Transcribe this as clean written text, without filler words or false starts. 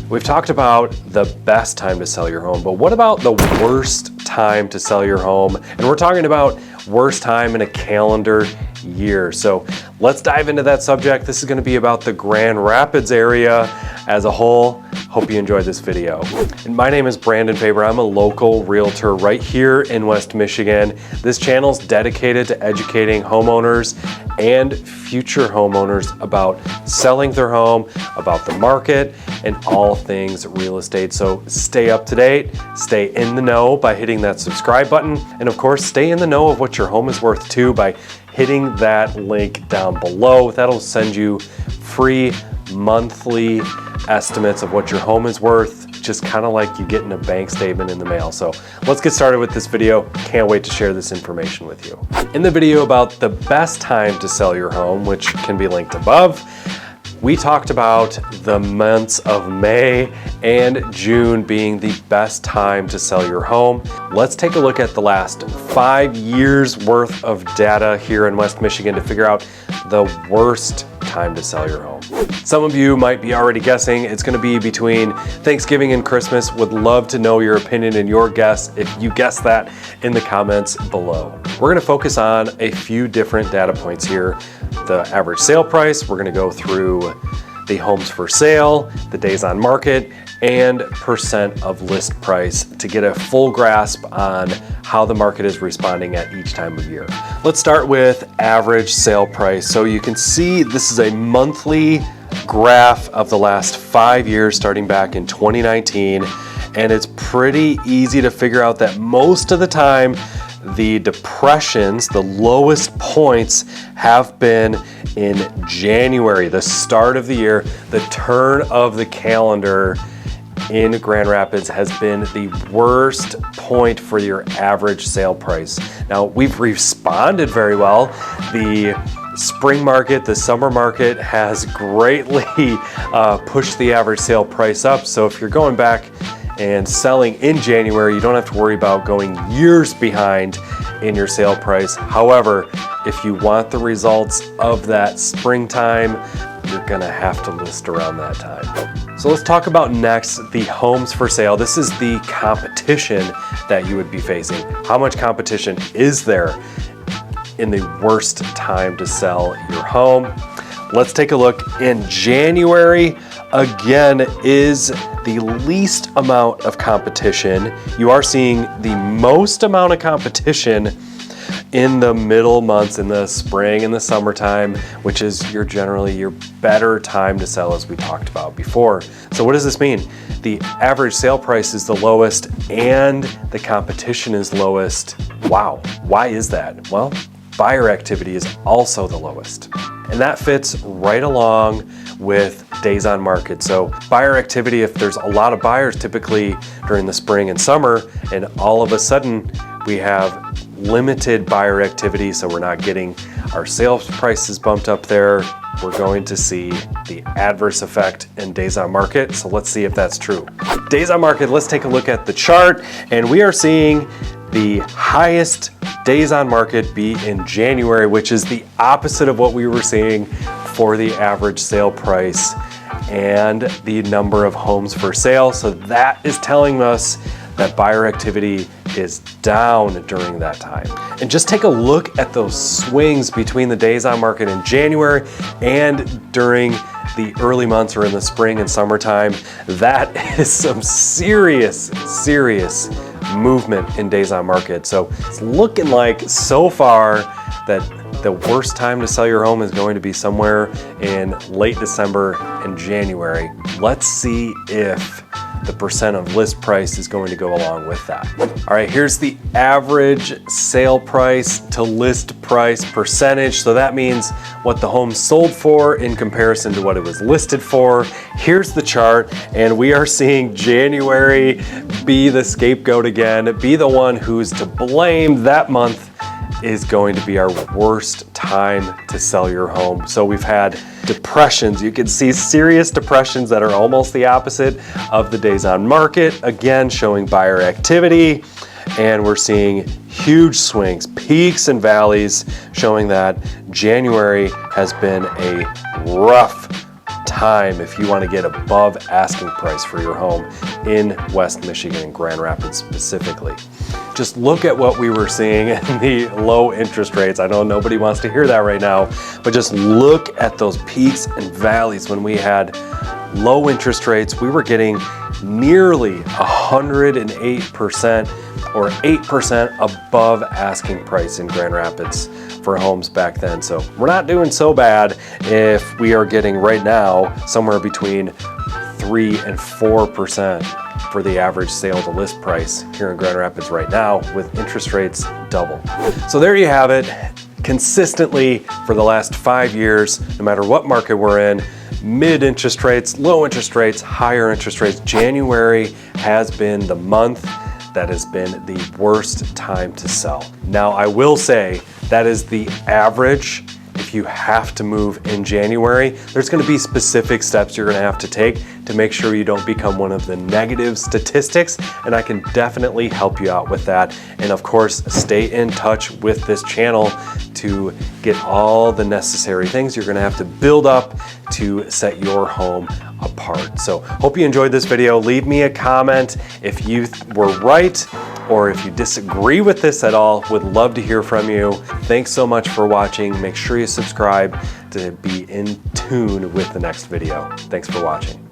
We've talked about the best time to sell your home, but what about the worst time to sell your home? And we're talking about worst time in a calendar year. So let's dive into that subject. This is going to be about the Grand Rapids area as a whole. Hope you enjoyed this video. And my name is Brandon Faber. I'm a local realtor right here in West Michigan. This channel is dedicated to educating homeowners and future homeowners about selling their home, about the market, and all things real estate. So stay up to date, stay in the know by hitting that subscribe button, and of course, stay in the know of what your home is worth too by hitting that link down below. That'll send you free monthly estimates of what your home is worth, just kind of like you getting a bank statement in the mail. So let's get started with this video. Can't wait to share this information with you. In the video about the best time to sell your home, which can be linked above, we talked about the months of May and June being the best time to sell your home. Let's take a look at the last 5 years worth of data here in West Michigan to figure out the worst time to sell your home. Some of you might be already guessing it's going to be between Thanksgiving and Christmas. Would love to know your opinion and your guess if you guessed that in the comments below. We're going to focus on a few different data points here. The average sale price, we're going to go through the homes for sale, the days on market, and percent of list price to get a full grasp on how the market is responding at each time of year. Let's start with average sale price. So you can see this is a monthly graph of the last 5 years starting back in 2019, and it's pretty easy to figure out that most of the time the depressions, the lowest points, have been in January, the start of the year. The turn of the calendar in Grand Rapids has been the worst point for your average sale price. Now, we've responded very well. The spring market, the summer market has greatly pushed the average sale price up. So if you're going back and selling in January, you don't have to worry about going years behind in your sale price. However, if you want the results of that springtime, you're gonna have to list around that time. So let's talk about next the homes for sale. This is the competition that you would be facing. How much competition is there in the worst time to sell your home? Let's take a look. In January, again, is the least amount of competition. You are seeing the most amount of competition in the middle months, in the spring and the summertime, which is generally your better time to sell, as we talked about before. So what does this mean? The average sale price is the lowest and the competition is lowest. Wow, why is that? Well, buyer activity is also the lowest. And that fits right along with days on market. So buyer activity, if there's a lot of buyers typically during the spring and summer, and all of a sudden we have limited buyer activity, so we're not getting our sales prices bumped up there, we're going to see the adverse effect in days on market. So let's see if that's true. Days on market, let's take a look at the chart, and we are seeing the highest days on market be in January, which is the opposite of what we were seeing for the average sale price and the number of homes for sale. So that is telling us that buyer activity is down during that time. And just take a look at those swings between the days on market in January and during the early months or in the spring and summertime. That is some serious movement in days on market. So it's looking like so far that the worst time to sell your home is going to be somewhere in late December and January. Let's see if the percent of list price is going to go along with that. All right, here's the average sale price to list price percentage. So that means what the home sold for in comparison to what it was listed for. Here's the chart, and we are seeing January be the scapegoat again, be the one who's to blame. That month is going to be our worst time to sell your home. So we've had depressions. You can see serious depressions that are almost the opposite of the days on market, again showing buyer activity, and we're seeing huge swings, peaks and valleys, showing that January has been a rough time if you want to get above asking price for your home in West Michigan and Grand Rapids specifically. Just look at what we were seeing in the low interest rates. I know nobody wants to hear that right now, but just look at those peaks and valleys when we had low interest rates. We were getting nearly 108% or 8% above asking price in Grand Rapids for homes back then. So we're not doing so bad if we are getting right now somewhere between 3 and 4% for the average sale to list price here in Grand Rapids right now, with interest rates double. So there you have it. Consistently for the last 5 years, no matter what market we're in, mid interest rates, low interest rates, higher interest rates, January has been the month that has been the worst time to sell. Now, I will say that is the average. If you have to move in January, there's going to be specific steps you're going to have to take to make sure you don't become one of the negative statistics, and I can definitely help you out with that. And of course, stay in touch with this channel to get all the necessary things you're going to have to build up to set your home apart. So hope you enjoyed this video. Leave me a comment if you were right or if you disagree with this at all. Would love to hear from you. Thanks so much for watching. Make sure you subscribe to be in tune with the next video. Thanks for watching.